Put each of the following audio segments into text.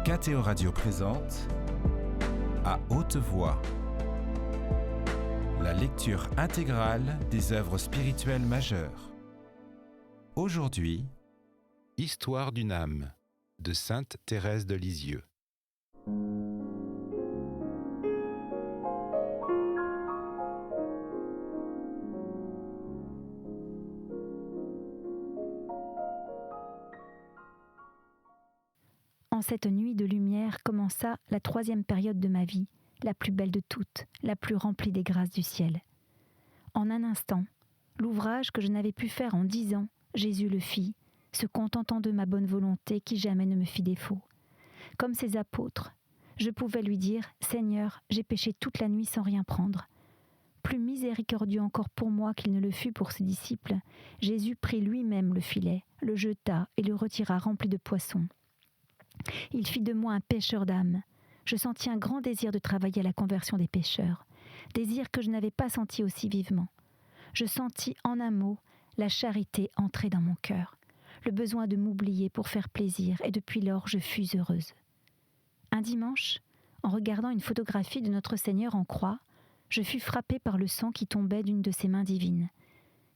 KTO Radio présente À haute voix, la lecture intégrale des œuvres spirituelles majeures. Aujourd'hui, Histoire d'une âme de Sainte Thérèse de Lisieux. En cette nuit de lumière commença la 3e période de ma vie, la plus belle de toutes, la plus remplie des grâces du ciel. En un instant, l'ouvrage que je n'avais pu faire en 10 ans, Jésus le fit, se contentant de ma bonne volonté qui jamais ne me fit défaut. Comme ses apôtres, je pouvais lui dire « Seigneur, j'ai péché toute la nuit sans rien prendre ». Plus miséricordieux encore pour moi qu'il ne le fut pour ses disciples, Jésus prit lui-même le filet, le jeta et le retira rempli de poissons. Il fit de moi un pêcheur d'âmes. Je sentis un grand désir de travailler à la conversion des pécheurs, désir que je n'avais pas senti aussi vivement. Je sentis en un mot la charité entrer dans mon cœur, le besoin de m'oublier pour faire plaisir, et depuis lors je fus heureuse. Un dimanche, en regardant une photographie de notre Seigneur en croix, je fus frappée par le sang qui tombait d'une de ses mains divines.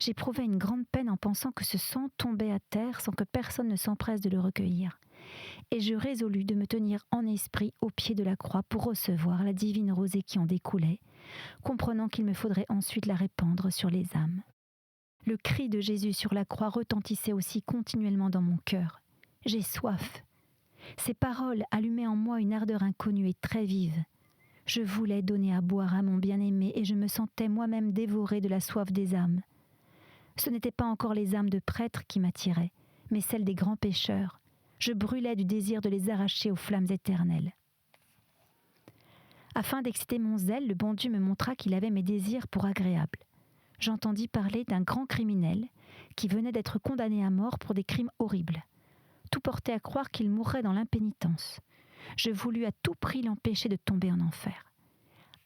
J'éprouvais une grande peine en pensant que ce sang tombait à terre sans que personne ne s'empresse de le recueillir. Et je résolus de me tenir en esprit au pied de la croix pour recevoir la divine rosée qui en découlait, comprenant qu'il me faudrait ensuite la répandre sur les âmes. Le cri de Jésus sur la croix retentissait aussi continuellement dans mon cœur. « J'ai soif !» Ces paroles allumaient en moi une ardeur inconnue et très vive. Je voulais donner à boire à mon bien-aimé et je me sentais moi-même dévorée de la soif des âmes. Ce n'étaient pas encore les âmes de prêtres qui m'attiraient, mais celles des grands pécheurs. Je brûlais du désir de les arracher aux flammes éternelles. Afin d'exciter mon zèle, le bon Dieu me montra qu'il avait mes désirs pour agréables. J'entendis parler d'un grand criminel qui venait d'être condamné à mort pour des crimes horribles. Tout portait à croire qu'il mourrait dans l'impénitence. Je voulus à tout prix l'empêcher de tomber en enfer.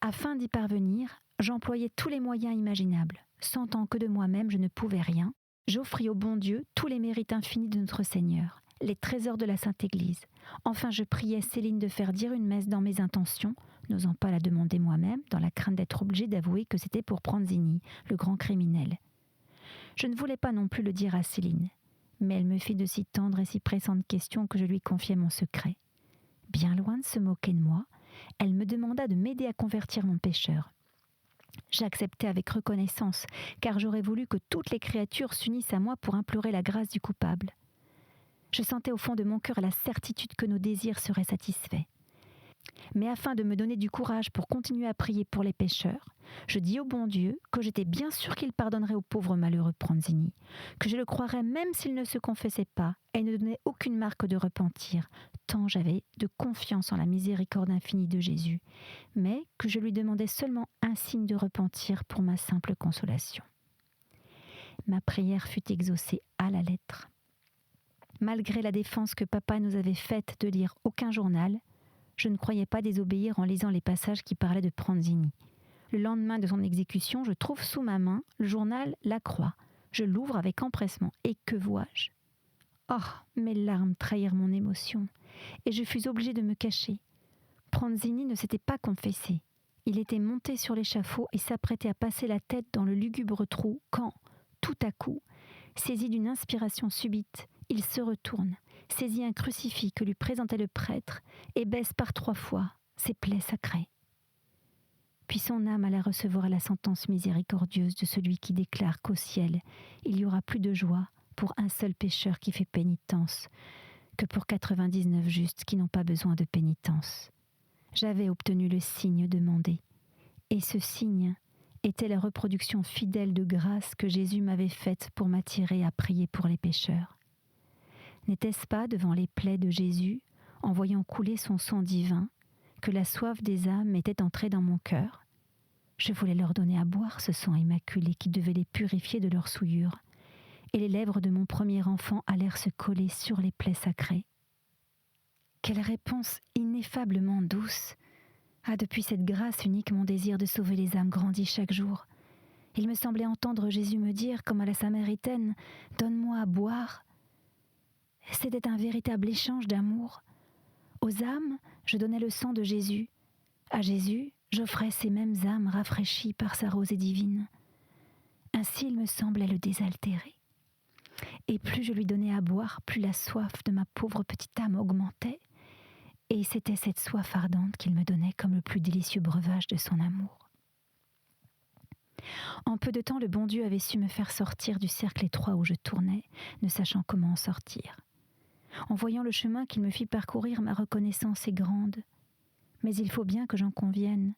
Afin d'y parvenir, j'employai tous les moyens imaginables. Sentant que de moi-même je ne pouvais rien, j'offris au bon Dieu tous les mérites infinis de notre Seigneur, les trésors de la Sainte Église. Enfin, je priais Céline de faire dire une messe dans mes intentions, n'osant pas la demander moi-même, dans la crainte d'être obligée d'avouer que c'était pour Pranzini, le grand criminel. Je ne voulais pas non plus le dire à Céline, mais elle me fit de si tendres et si pressantes questions que je lui confiai mon secret. Bien loin de se moquer de moi, elle me demanda de m'aider à convertir mon pécheur. J'acceptai avec reconnaissance, car j'aurais voulu que toutes les créatures s'unissent à moi pour implorer la grâce du coupable. Je sentais au fond de mon cœur la certitude que nos désirs seraient satisfaits. Mais afin de me donner du courage pour continuer à prier pour les pécheurs, je dis au bon Dieu que j'étais bien sûre qu'il pardonnerait au pauvre malheureux Pranzini, que je le croirais même s'il ne se confessait pas et ne donnait aucune marque de repentir, tant j'avais de confiance en la miséricorde infinie de Jésus, mais que je lui demandais seulement un signe de repentir pour ma simple consolation. Ma prière fut exaucée à la lettre. Malgré la défense que papa nous avait faite de lire aucun journal, je ne croyais pas désobéir en lisant les passages qui parlaient de Pranzini. Le lendemain de son exécution, je trouve sous ma main le journal La Croix. Je l'ouvre avec empressement. Et que vois-je ? Oh, mes larmes trahirent mon émotion, et je fus obligée de me cacher. Pranzini ne s'était pas confessé. Il était monté sur l'échafaud et s'apprêtait à passer la tête dans le lugubre trou quand, tout à coup, saisi d'une inspiration subite, il se retourne, saisit un crucifix que lui présentait le prêtre et baisse par 3 fois ses plaies sacrées. Puis son âme alla recevoir la sentence miséricordieuse de celui qui déclare qu'au ciel, il y aura plus de joie pour un seul pécheur qui fait pénitence que pour 99 justes qui n'ont pas besoin de pénitence. J'avais obtenu le signe demandé, et ce signe était la reproduction fidèle de grâce que Jésus m'avait faite pour m'attirer à prier pour les pécheurs. N'était-ce pas devant les plaies de Jésus, en voyant couler son sang divin, que la soif des âmes était entrée dans mon cœur ? Je voulais leur donner à boire ce sang immaculé qui devait les purifier de leurs souillures, et les lèvres de mon premier enfant allèrent se coller sur les plaies sacrées. Quelle réponse ineffablement douce ! Ah, depuis cette grâce unique, mon désir de sauver les âmes grandit chaque jour. Il me semblait entendre Jésus me dire, comme à la Samaritaine, « Donne-moi à boire ». C'était un véritable échange d'amour. Aux âmes, je donnais le sang de Jésus. À Jésus, j'offrais ces mêmes âmes rafraîchies par sa rosée divine. Ainsi, il me semblait le désaltérer. Et plus je lui donnais à boire, plus la soif de ma pauvre petite âme augmentait. Et c'était cette soif ardente qu'il me donnait comme le plus délicieux breuvage de son amour. En peu de temps, le bon Dieu avait su me faire sortir du cercle étroit où je tournais, ne sachant comment en sortir. En voyant le chemin qu'il me fit parcourir, ma reconnaissance est grande. Mais il faut bien que j'en convienne.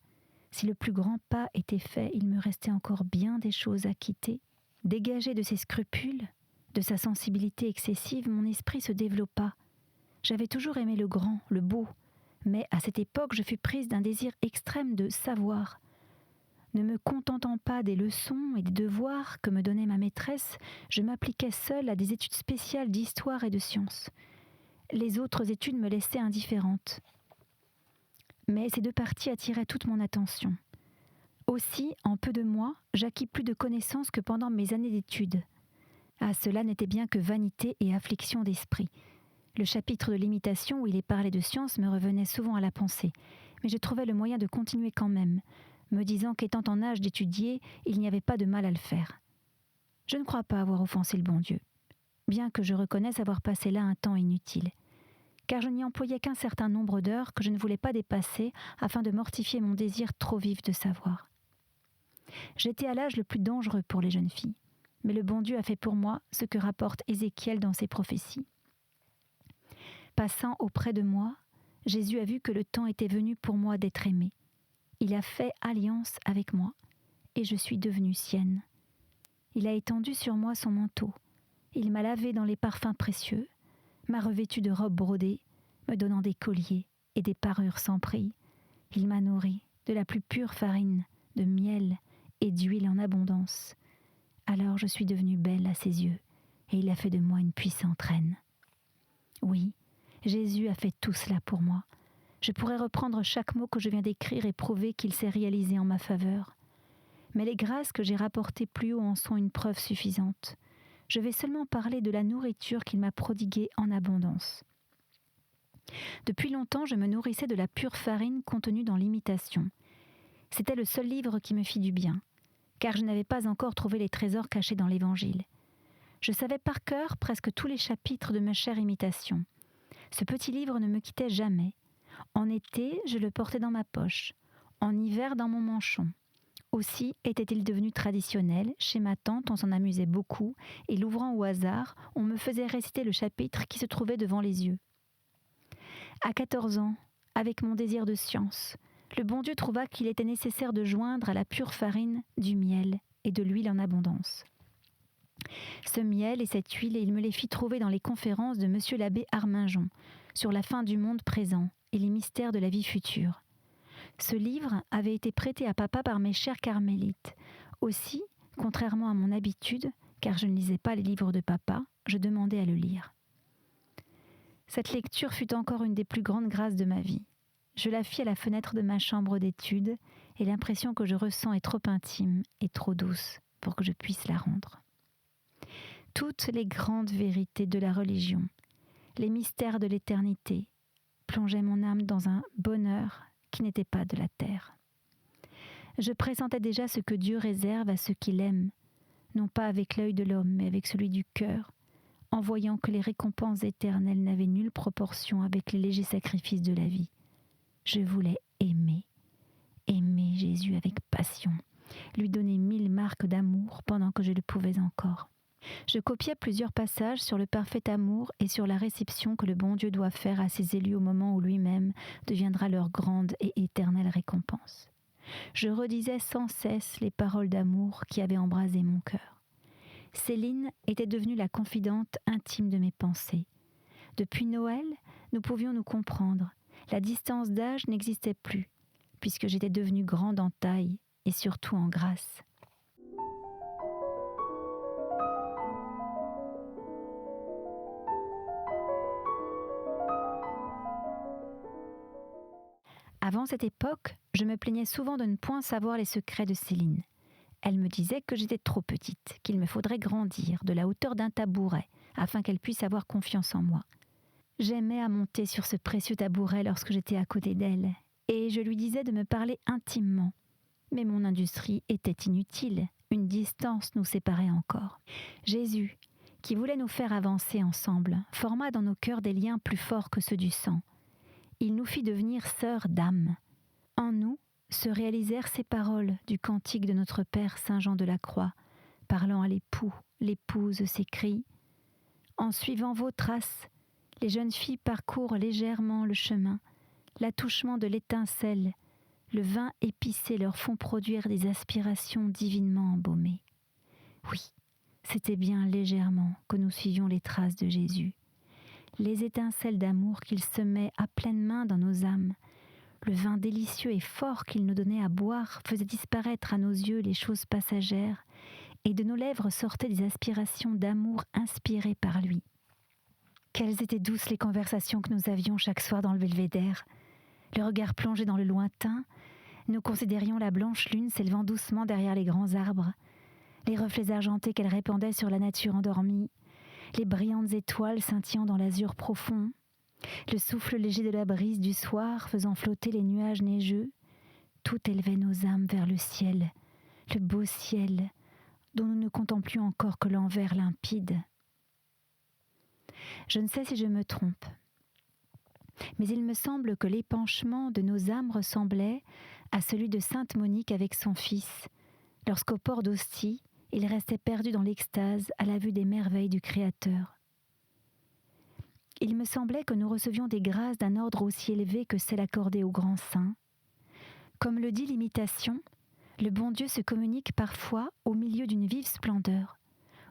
Si le plus grand pas était fait, il me restait encore bien des choses à quitter. Dégagé de ses scrupules, de sa sensibilité excessive, mon esprit se développa. J'avais toujours aimé le grand, le beau, mais à cette époque, je fus prise d'un désir extrême de savoir. Ne me contentant pas des leçons et des devoirs que me donnait ma maîtresse, je m'appliquais seule à des études spéciales d'histoire et de sciences. Les autres études me laissaient indifférente. Mais ces deux parties attiraient toute mon attention. Aussi, en peu de mois, j'acquis plus de connaissances que pendant mes années d'études. Ah, cela n'était bien que vanité et affliction d'esprit. Le chapitre de l'imitation où il est parlé de science me revenait souvent à la pensée, mais je trouvais le moyen de continuer quand même, me disant qu'étant en âge d'étudier, il n'y avait pas de mal à le faire. Je ne crois pas avoir offensé le bon Dieu, bien que je reconnaisse avoir passé là un temps inutile, car je n'y employais qu'un certain nombre d'heures que je ne voulais pas dépasser afin de mortifier mon désir trop vif de savoir. J'étais à l'âge le plus dangereux pour les jeunes filles, mais le bon Dieu a fait pour moi ce que rapporte Ézéchiel dans ses prophéties. Passant auprès de moi, Jésus a vu que le temps était venu pour moi d'être aimé. Il a fait alliance avec moi, et je suis devenue sienne. Il a étendu sur moi son manteau. Il m'a lavé dans les parfums précieux, m'a revêtue de robes brodées, me donnant des colliers et des parures sans prix. Il m'a nourrie de la plus pure farine, de miel et d'huile en abondance. Alors je suis devenue belle à ses yeux, et il a fait de moi une puissante reine. Oui, Jésus a fait tout cela pour moi. Je pourrais reprendre chaque mot que je viens d'écrire et prouver qu'il s'est réalisé en ma faveur. Mais les grâces que j'ai rapportées plus haut en sont une preuve suffisante. Je vais seulement parler de la nourriture qu'il m'a prodiguée en abondance. Depuis longtemps, je me nourrissais de la pure farine contenue dans l'imitation. C'était le seul livre qui me fit du bien, car je n'avais pas encore trouvé les trésors cachés dans l'Évangile. Je savais par cœur presque tous les chapitres de ma chère imitation. Ce petit livre ne me quittait jamais. En été, je le portais dans ma poche, en hiver dans mon manchon. Aussi était-il devenu traditionnel. Chez ma tante, on s'en amusait beaucoup, et l'ouvrant au hasard, on me faisait réciter le chapitre qui se trouvait devant les yeux. À 14 ans, avec mon désir de science, le bon Dieu trouva qu'il était nécessaire de joindre à la pure farine du miel et de l'huile en abondance. Ce miel et cette huile, il me les fit trouver dans les conférences de monsieur l'abbé Arminjon, sur la fin du monde présent et les mystères de la vie future. Ce livre avait été prêté à papa par mes chers carmélites. Aussi, contrairement à mon habitude, car je ne lisais pas les livres de papa, je demandais à le lire. Cette lecture fut encore une des plus grandes grâces de ma vie. Je la fis à la fenêtre de ma chambre d'études, et l'impression que je ressens est trop intime et trop douce pour que je puisse la rendre. Toutes les grandes vérités de la religion, les mystères de l'éternité, plongeaient mon âme dans un bonheur qui n'était pas de la terre. Je pressentais déjà ce que Dieu réserve à ceux qui l'aiment, non pas avec l'œil de l'homme, mais avec celui du cœur, en voyant que les récompenses éternelles n'avaient nulle proportion avec les légers sacrifices de la vie. Je voulais aimer Jésus avec passion, lui donner 1000 marques d'amour pendant que je le pouvais encore. Je copiais plusieurs passages sur le parfait amour et sur la réception que le bon Dieu doit faire à ses élus au moment où lui-même deviendra leur grande et éternelle récompense. Je redisais sans cesse les paroles d'amour qui avaient embrasé mon cœur. Céline était devenue la confidente intime de mes pensées. Depuis Noël, nous pouvions nous comprendre. La distance d'âge n'existait plus, puisque j'étais devenue grande en taille et surtout en grâce. Avant cette époque, je me plaignais souvent de ne point savoir les secrets de Céline. Elle me disait que j'étais trop petite, qu'il me faudrait grandir de la hauteur d'un tabouret, afin qu'elle puisse avoir confiance en moi. J'aimais à monter sur ce précieux tabouret lorsque j'étais à côté d'elle, et je lui disais de me parler intimement. Mais mon industrie était inutile, une distance nous séparait encore. Jésus, qui voulait nous faire avancer ensemble, forma dans nos cœurs des liens plus forts que ceux du sang. Il nous fit devenir sœurs d'âme. En nous se réalisèrent ces paroles du cantique de notre Père Saint Jean de la Croix, parlant à l'époux, l'épouse s'écrie « En suivant vos traces, les jeunes filles parcourent légèrement le chemin, l'attouchement de l'étincelle, le vin épicé leur font produire des aspirations divinement embaumées. » Oui, c'était bien légèrement que nous suivions les traces de Jésus. Les étincelles d'amour qu'il semait à pleine main dans nos âmes, le vin délicieux et fort qu'il nous donnait à boire faisait disparaître à nos yeux les choses passagères, et de nos lèvres sortaient des aspirations d'amour inspirées par lui. Quelles étaient douces les conversations que nous avions chaque soir dans le belvédère. Le regard plongé dans le lointain, nous considérions la blanche lune s'élevant doucement derrière les grands arbres, les reflets argentés qu'elle répandait sur la nature endormie, les brillantes étoiles scintillant dans l'azur profond, le souffle léger de la brise du soir faisant flotter les nuages neigeux. Tout élevait nos âmes vers le ciel, le beau ciel, dont nous ne contemplions encore que l'envers limpide. Je ne sais si je me trompe, mais il me semble que l'épanchement de nos âmes ressemblait à celui de sainte Monique avec son fils, lorsqu'au port d'Ostie, il restait perdu dans l'extase à la vue des merveilles du Créateur. Il me semblait que nous recevions des grâces d'un ordre aussi élevé que celle accordée aux grands saints. Comme le dit l'imitation, le bon Dieu se communique parfois au milieu d'une vive splendeur,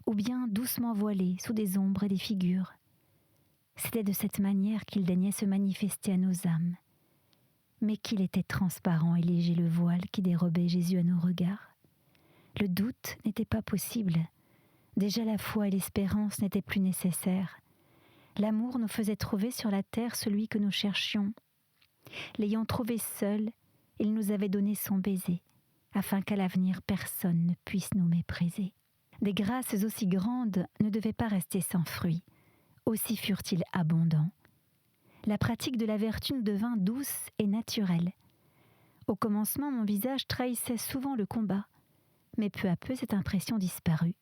ou bien doucement voilé sous des ombres et des figures. C'était de cette manière qu'il daignait se manifester à nos âmes. Mais qu'il était transparent et léger le voile qui dérobait Jésus à nos regards. Le doute n'était pas possible. Déjà la foi et l'espérance n'étaient plus nécessaires. L'amour nous faisait trouver sur la terre celui que nous cherchions. L'ayant trouvé seul, il nous avait donné son baiser, afin qu'à l'avenir personne ne puisse nous mépriser. Des grâces aussi grandes ne devaient pas rester sans fruit, aussi furent-ils abondants. La pratique de la vertu nous devint douce et naturelle. Au commencement, mon visage trahissait souvent le combat, mais peu à peu cette impression disparut,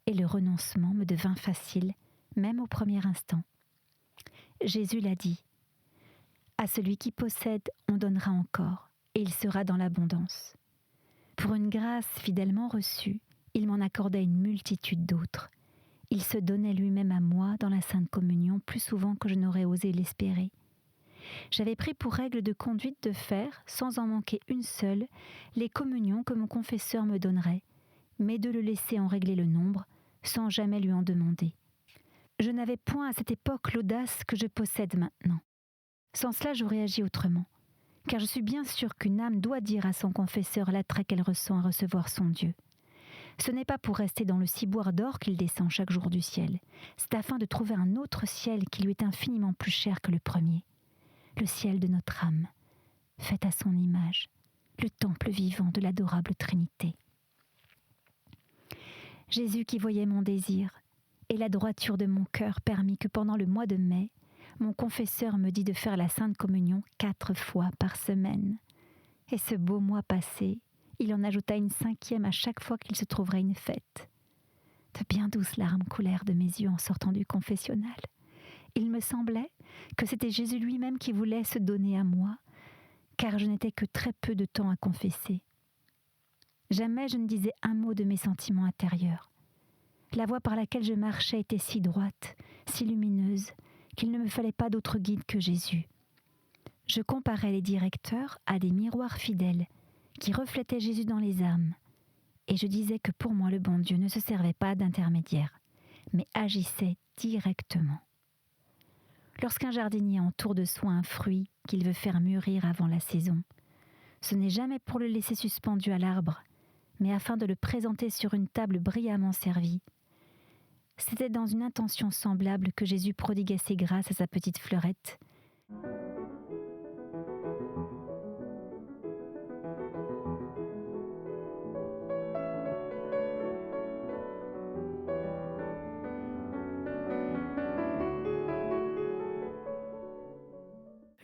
et le renoncement me devint facile, même au premier instant. Jésus l'a dit, « À celui qui possède, on donnera encore, et il sera dans l'abondance. » Pour une grâce fidèlement reçue, il m'en accordait une multitude d'autres. Il se donnait lui-même à moi dans la Sainte Communion plus souvent que je n'aurais osé l'espérer. J'avais pris pour règle de conduite de faire, sans en manquer une seule, les communions que mon confesseur me donnerait, mais de le laisser en régler le nombre, sans jamais lui en demander. Je n'avais point à cette époque l'audace que je possède maintenant. Sans cela, j'aurais agi autrement, car je suis bien sûre qu'une âme doit dire à son confesseur l'attrait qu'elle ressent à recevoir son Dieu. Ce n'est pas pour rester dans le ciboire d'or qu'il descend chaque jour du ciel, c'est afin de trouver un autre ciel qui lui est infiniment plus cher que le premier. Le ciel de notre âme, fait à son image, le temple vivant de l'adorable Trinité. Jésus qui voyait mon désir et la droiture de mon cœur permit que pendant le mois de mai, mon confesseur me dit de faire la Sainte Communion 4 fois par semaine. Et ce beau mois passé, il en ajouta une 5e à chaque fois qu'il se trouverait une fête. De bien douces larmes coulèrent de mes yeux en sortant du confessionnal. Il me semblait que c'était Jésus lui-même qui voulait se donner à moi, car je n'étais que très peu de temps à confesser. Jamais je ne disais un mot de mes sentiments intérieurs. La voie par laquelle je marchais était si droite, si lumineuse, qu'il ne me fallait pas d'autre guide que Jésus. Je comparais les directeurs à des miroirs fidèles qui reflétaient Jésus dans les âmes, et je disais que pour moi le bon Dieu ne se servait pas d'intermédiaire, mais agissait directement. Lorsqu'un jardinier entoure de soin un fruit qu'il veut faire mûrir avant la saison, ce n'est jamais pour le laisser suspendu à l'arbre, mais afin de le présenter sur une table brillamment servie. C'était dans une intention semblable que Jésus prodiguait ses grâces à sa petite fleurette.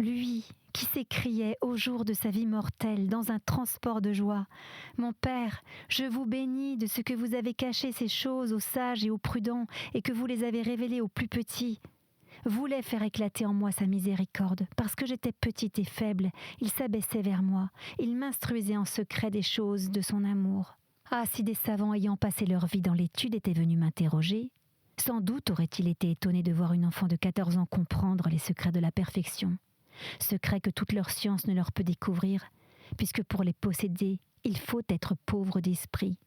Lui qui s'écriait au jour de sa vie mortelle dans un transport de joie. « Mon Père, je vous bénis de ce que vous avez caché ces choses aux sages et aux prudents et que vous les avez révélées aux plus petits. » Voulait faire éclater en moi sa miséricorde. Parce que j'étais petite et faible, il s'abaissait vers moi. Il m'instruisait en secret des choses de son amour. Ah, si des savants ayant passé leur vie dans l'étude étaient venus m'interroger, sans doute aurait-il été étonné de voir une enfant de 14 ans comprendre les secrets de la perfection. Secrets que toute leur science ne leur peut découvrir, puisque pour les posséder, il faut être pauvre d'esprit.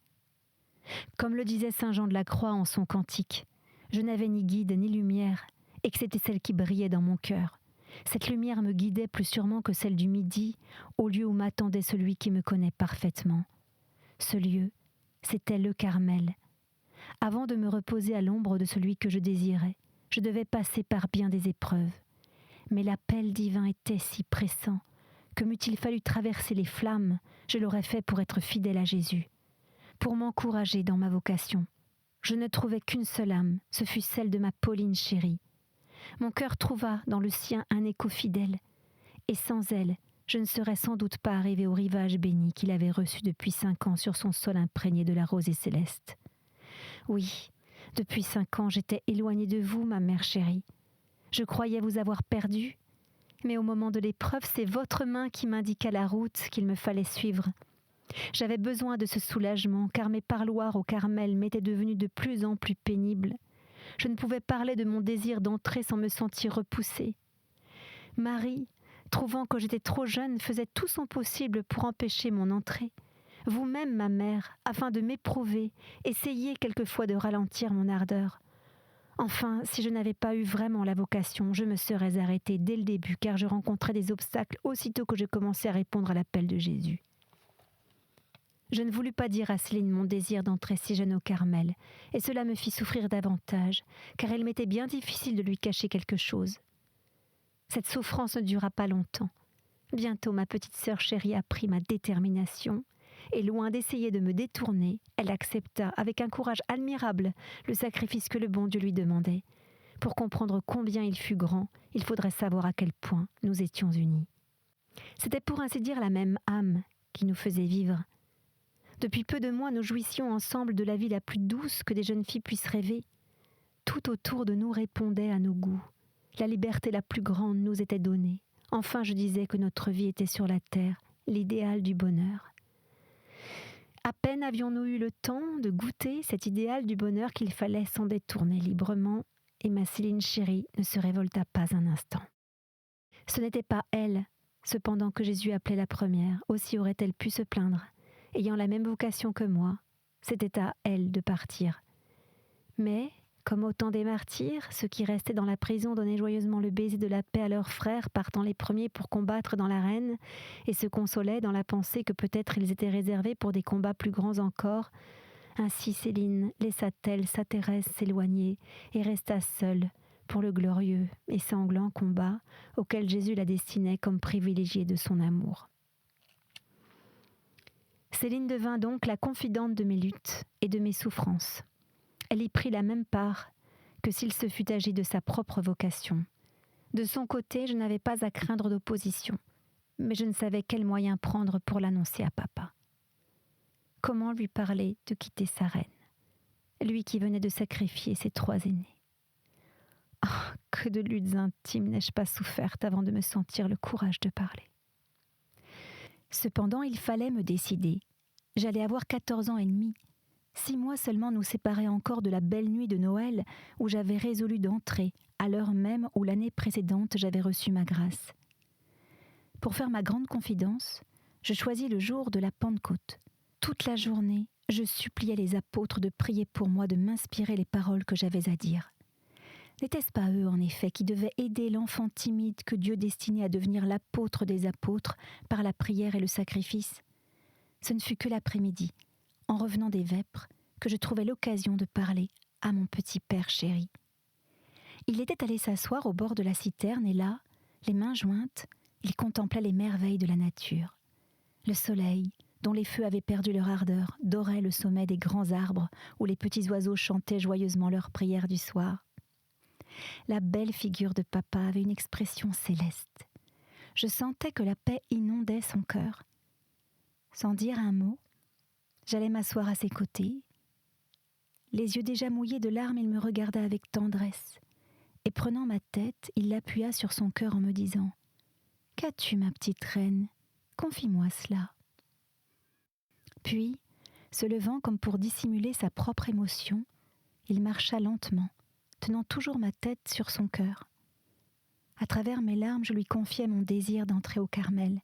Comme le disait saint Jean de la Croix en son cantique, je n'avais ni guide ni lumière, et que c'était celle qui brillait dans mon cœur. Cette lumière me guidait plus sûrement que celle du midi, au lieu où m'attendait celui qui me connaît parfaitement. Ce lieu, c'était le Carmel. Avant de me reposer à l'ombre de celui que je désirais, je devais passer par bien des épreuves. Mais l'appel divin était si pressant que m'eût-il fallu traverser les flammes, je l'aurais fait pour être fidèle à Jésus, pour m'encourager dans ma vocation. Je ne trouvais qu'une seule âme, ce fut celle de ma Pauline chérie. Mon cœur trouva dans le sien un écho fidèle, et sans elle, je ne serais sans doute pas arrivé au rivage béni qu'il avait reçu depuis 5 ans sur son sol imprégné de la rosée céleste. Oui, depuis 5 ans, j'étais éloignée de vous, ma mère chérie. Je croyais vous avoir perdu, mais au moment de l'épreuve, c'est votre main qui m'indiqua la route qu'il me fallait suivre. J'avais besoin de ce soulagement, car mes parloirs au Carmel m'étaient devenus de plus en plus pénibles. Je ne pouvais parler de mon désir d'entrer sans me sentir repoussée. Marie, trouvant que j'étais trop jeune, faisait tout son possible pour empêcher mon entrée. Vous-même, ma mère, afin de m'éprouver, essayez quelquefois de ralentir mon ardeur. Enfin, si je n'avais pas eu vraiment la vocation, je me serais arrêtée dès le début, car je rencontrais des obstacles aussitôt que je commençais à répondre à l'appel de Jésus. Je ne voulus pas dire à Céline mon désir d'entrer si jeune au Carmel, et cela me fit souffrir davantage, car il m'était bien difficile de lui cacher quelque chose. Cette souffrance ne dura pas longtemps. Bientôt ma petite sœur chérie apprit ma détermination, et loin d'essayer de me détourner, elle accepta avec un courage admirable le sacrifice que le bon Dieu lui demandait. Pour comprendre combien il fut grand, il faudrait savoir à quel point nous étions unis. C'était pour ainsi dire la même âme qui nous faisait vivre. Depuis peu de mois, nous jouissions ensemble de la vie la plus douce que des jeunes filles puissent rêver. Tout autour de nous répondait à nos goûts. La liberté la plus grande nous était donnée. Enfin, je disais que notre vie était sur la terre, l'idéal du bonheur. À peine avions-nous eu le temps de goûter cet idéal du bonheur qu'il fallait s'en détourner librement, et ma Céline chérie ne se révolta pas un instant. Ce n'était pas elle, cependant, que Jésus appelait la première, aussi aurait-elle pu se plaindre. Ayant la même vocation que moi, c'était à elle de partir. Mais, comme au temps des martyrs, ceux qui restaient dans la prison donnaient joyeusement le baiser de la paix à leurs frères, partant les premiers pour combattre dans l'arène, et se consolaient dans la pensée que peut-être ils étaient réservés pour des combats plus grands encore. Ainsi Céline laissa-t-elle sa Thérèse s'éloigner et resta seule pour le glorieux et sanglant combat auquel Jésus la destinait comme privilégiée de son amour. Céline devint donc la confidente de mes luttes et de mes souffrances. Elle y prit la même part que s'il se fût agi de sa propre vocation. De son côté, je n'avais pas à craindre d'opposition, mais je ne savais quel moyen prendre pour l'annoncer à papa. Comment lui parler de quitter sa reine, lui qui venait de sacrifier ses 3 aînés. Oh, que de luttes intimes n'ai-je pas souffertes avant de me sentir le courage de parler. Cependant, il fallait me décider. J'allais avoir 14 ans et demi. 6 mois seulement nous séparaient encore de la belle nuit de Noël où j'avais résolu d'entrer, à l'heure même où l'année précédente j'avais reçu ma grâce. Pour faire ma grande confidence, je choisis le jour de la Pentecôte. Toute la journée, je suppliais les apôtres de prier pour moi, de m'inspirer les paroles que j'avais à dire. N'était-ce pas eux, en effet, qui devaient aider l'enfant timide que Dieu destinait à devenir l'apôtre des apôtres par la prière et le sacrifice ? Ce ne fut que l'après-midi, en revenant des vêpres, que je trouvai l'occasion de parler à mon petit père chéri. Il était allé s'asseoir au bord de la citerne et là, les mains jointes, il contemplait les merveilles de la nature. Le soleil, dont les feux avaient perdu leur ardeur, dorait le sommet des grands arbres où les petits oiseaux chantaient joyeusement leurs prières du soir. La belle figure de papa avait une expression céleste. Je sentais que la paix inondait son cœur. Sans dire un mot, j'allais m'asseoir à ses côtés. Les yeux déjà mouillés de larmes, il me regarda avec tendresse, et prenant ma tête, il l'appuya sur son cœur en me disant « Qu'as-tu, ma petite reine ? Confie-moi cela. » Puis, se levant comme pour dissimuler sa propre émotion, il marcha lentement, tenant toujours ma tête sur son cœur. À travers mes larmes, je lui confiai mon désir d'entrer au Carmel.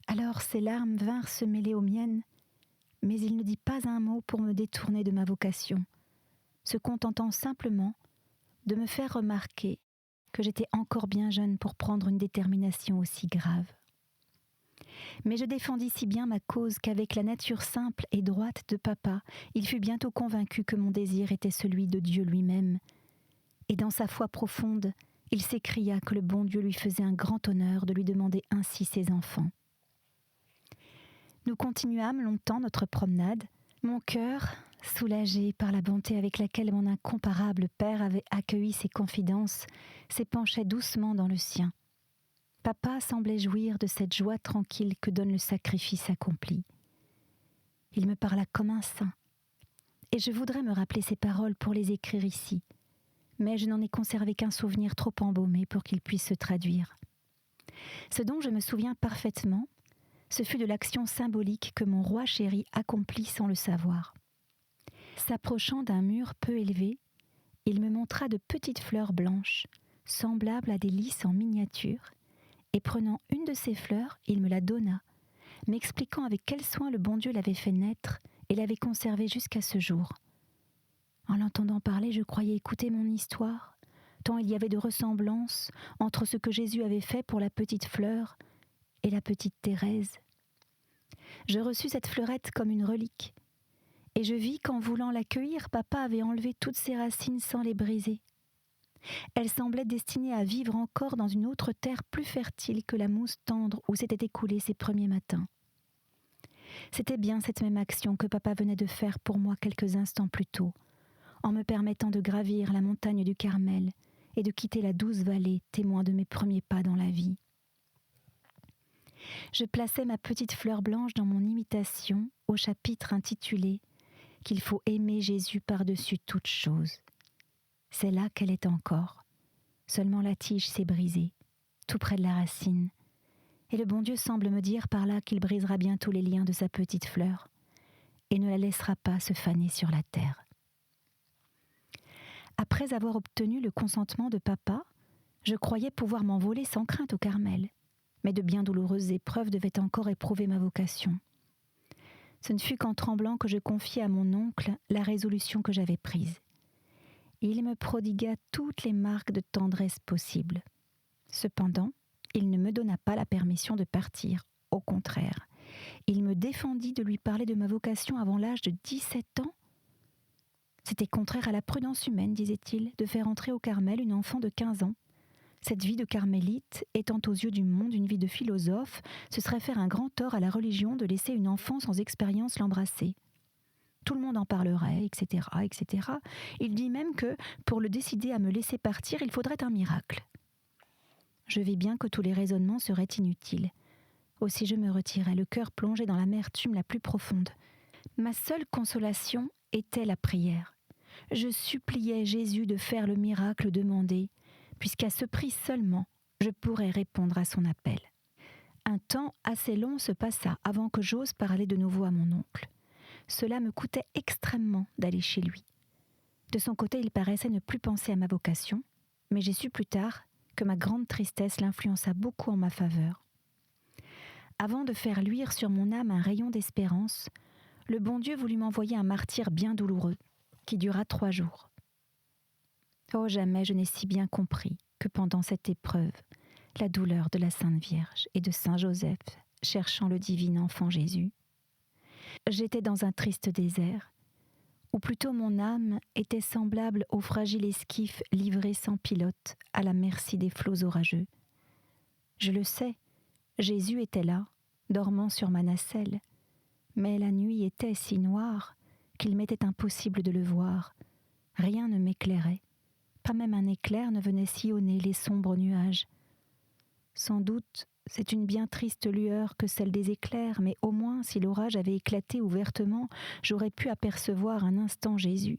Alors ses larmes vinrent se mêler aux miennes, mais il ne dit pas un mot pour me détourner de ma vocation, se contentant simplement de me faire remarquer que j'étais encore bien jeune pour prendre une détermination aussi grave. Mais je défendis si bien ma cause qu'avec la nature simple et droite de papa, il fut bientôt convaincu que mon désir était celui de Dieu lui-même. Et dans sa foi profonde, il s'écria que le bon Dieu lui faisait un grand honneur de lui demander ainsi ses enfants. Nous continuâmes longtemps notre promenade, mon cœur, soulagé par la bonté avec laquelle mon incomparable père avait accueilli ses confidences, s'épanchait doucement dans le sien. Papa semblait jouir de cette joie tranquille que donne le sacrifice accompli. Il me parla comme un saint, et je voudrais me rappeler ces paroles pour les écrire ici, mais je n'en ai conservé qu'un souvenir trop embaumé pour qu'il puisse se traduire. Ce dont je me souviens parfaitement, ce fut de l'action symbolique que mon roi chéri accomplit sans le savoir. S'approchant d'un mur peu élevé, il me montra de petites fleurs blanches, semblables à des lys en miniature, et prenant une de ces fleurs, il me la donna, m'expliquant avec quel soin le bon Dieu l'avait fait naître et l'avait conservée jusqu'à ce jour. En l'entendant parler, je croyais écouter mon histoire, tant il y avait de ressemblance entre ce que Jésus avait fait pour la petite fleur et la petite Thérèse. Je reçus cette fleurette comme une relique, et je vis qu'en voulant l'accueillir, papa avait enlevé toutes ses racines sans les briser. Elle semblait destinée à vivre encore dans une autre terre plus fertile que la mousse tendre où s'étaient écoulés ses premiers matins. C'était bien cette même action que papa venait de faire pour moi quelques instants plus tôt, en me permettant de gravir la montagne du Carmel et de quitter la douce vallée, témoin de mes premiers pas dans la vie. Je plaçais ma petite fleur blanche dans mon imitation au chapitre intitulé « Qu'il faut aimer Jésus par-dessus toute chose ». C'est là qu'elle est encore. Seulement la tige s'est brisée, tout près de la racine, et le bon Dieu semble me dire par là qu'il brisera bientôt les liens de sa petite fleur et ne la laissera pas se faner sur la terre. Après avoir obtenu le consentement de papa, je croyais pouvoir m'envoler sans crainte au Carmel, mais de bien douloureuses épreuves devaient encore éprouver ma vocation. Ce ne fut qu'en tremblant que je confiai à mon oncle la résolution que j'avais prise. Il me prodigua toutes les marques de tendresse possibles. Cependant, il ne me donna pas la permission de partir. Au contraire, il me défendit de lui parler de ma vocation avant l'âge de 17 ans. C'était contraire à la prudence humaine, disait-il, de faire entrer au Carmel une enfant de 15 ans. Cette vie de carmélite, étant aux yeux du monde une vie de philosophe, ce serait faire un grand tort à la religion de laisser une enfant sans expérience l'embrasser. Tout le monde en parlerait, etc., etc. Il dit même que, pour le décider à me laisser partir, il faudrait un miracle. Je vis bien que tous les raisonnements seraient inutiles. Aussi je me retirais, le cœur plongé dans l'amertume la plus profonde. Ma seule consolation était la prière. Je suppliais Jésus de faire le miracle demandé, puisqu'à ce prix seulement, je pourrais répondre à son appel. Un temps assez long se passa avant que j'ose parler de nouveau à mon oncle. Cela me coûtait extrêmement d'aller chez lui. De son côté, il paraissait ne plus penser à ma vocation, mais j'ai su plus tard que ma grande tristesse l'influença beaucoup en ma faveur. Avant de faire luire sur mon âme un rayon d'espérance, le bon Dieu voulut m'envoyer un martyre bien douloureux, qui dura 3 jours. Oh, jamais je n'ai si bien compris que pendant cette épreuve, la douleur de la Sainte Vierge et de Saint Joseph, cherchant le divin enfant Jésus. J'étais dans un triste désert, ou plutôt mon âme était semblable au fragile esquif livré sans pilote à la merci des flots orageux. Je le sais, Jésus était là, dormant sur ma nacelle, mais la nuit était si noire qu'il m'était impossible de le voir. Rien ne m'éclairait, pas même un éclair ne venait sillonner les sombres nuages. Sans doute, c'est une bien triste lueur que celle des éclairs, mais au moins, si l'orage avait éclaté ouvertement, j'aurais pu apercevoir un instant Jésus.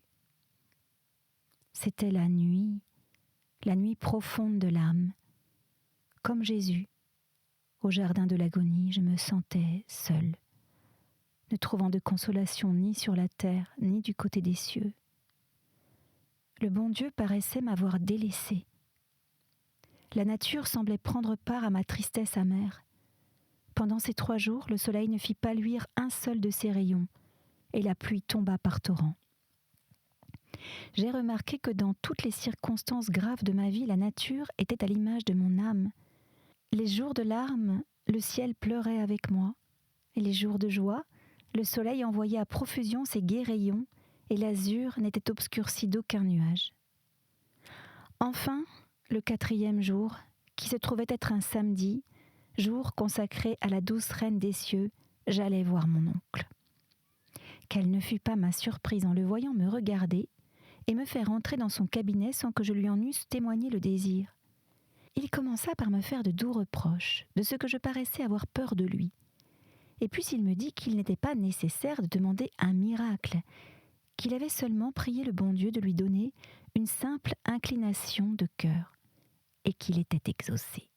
C'était la nuit profonde de l'âme. Comme Jésus, au jardin de l'agonie, je me sentais seule, ne trouvant de consolation ni sur la terre, ni du côté des cieux. Le bon Dieu paraissait m'avoir délaissée. La nature semblait prendre part à ma tristesse amère. Pendant ces 3 jours, le soleil ne fit pas luire un seul de ses rayons, et la pluie tomba par torrents. J'ai remarqué que dans toutes les circonstances graves de ma vie, la nature était à l'image de mon âme. Les jours de larmes, le ciel pleurait avec moi, et les jours de joie, le soleil envoyait à profusion ses gais rayons, et l'azur n'était obscurci d'aucun nuage. Enfin, le 4e jour, qui se trouvait être un samedi, jour consacré à la douce reine des cieux, j'allais voir mon oncle. Quelle ne fut pas ma surprise en le voyant me regarder et me faire entrer dans son cabinet sans que je lui en eusse témoigné le désir. Il commença par me faire de doux reproches, de ce que je paraissais avoir peur de lui. Et puis il me dit qu'il n'était pas nécessaire de demander un miracle, qu'il avait seulement prié le bon Dieu de lui donner une simple inclination de cœur, et qu'il était exaucé.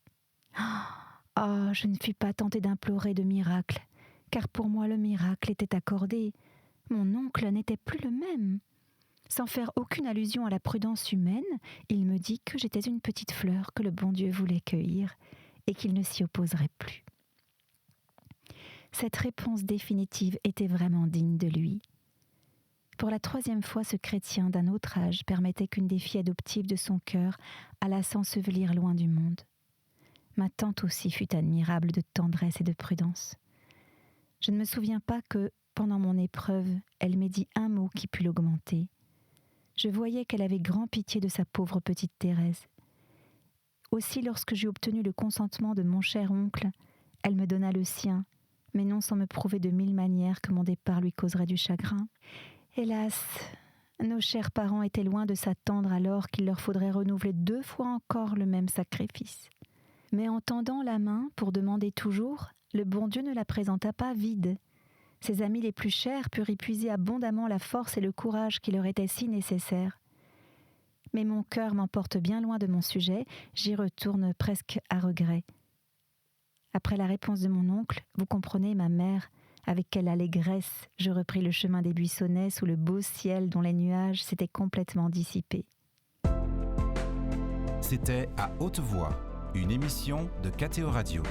Je ne fus pas tentée d'implorer de miracle, car pour moi le miracle était accordé. Mon oncle n'était plus le même. Sans faire aucune allusion à la prudence humaine, il me dit que j'étais une petite fleur que le bon Dieu voulait cueillir et qu'il ne s'y opposerait plus. Cette réponse définitive était vraiment digne de lui. Pour la 3e fois, ce chrétien d'un autre âge permettait qu'une des filles adoptives de son cœur allât s'ensevelir loin du monde. Ma tante aussi fut admirable de tendresse et de prudence. Je ne me souviens pas que, pendant mon épreuve, elle m'ait dit un mot qui pût l'augmenter. Je voyais qu'elle avait grand pitié de sa pauvre petite Thérèse. Aussi, lorsque j'eus obtenu le consentement de mon cher oncle, elle me donna le sien, mais non sans me prouver de 1000 manières que mon départ lui causerait du chagrin. Hélas, nos chers parents étaient loin de s'attendre alors qu'il leur faudrait renouveler 2 fois encore le même sacrifice. Mais en tendant la main pour demander toujours, le bon Dieu ne la présenta pas vide. Ses amis les plus chers purent y puiser abondamment la force et le courage qui leur étaient si nécessaires. Mais mon cœur m'emporte bien loin de mon sujet, j'y retourne presque à regret. Après la réponse de mon oncle, vous comprenez, ma mère, avec quelle allégresse je repris le chemin des buissonnets sous le beau ciel dont les nuages s'étaient complètement dissipés. C'était À haute voix, une émission de KTO Radio.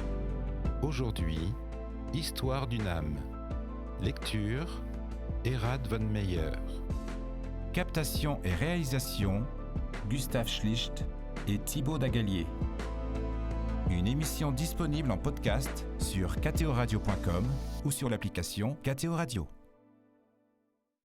Aujourd'hui, Histoire d'une âme. Lecture, Erhard von Meyer. Captation et réalisation, Gustave Schlicht et Thibaut Dagalier. Une émission disponible en podcast sur ktoradio.com ou sur l'application KTO Radio.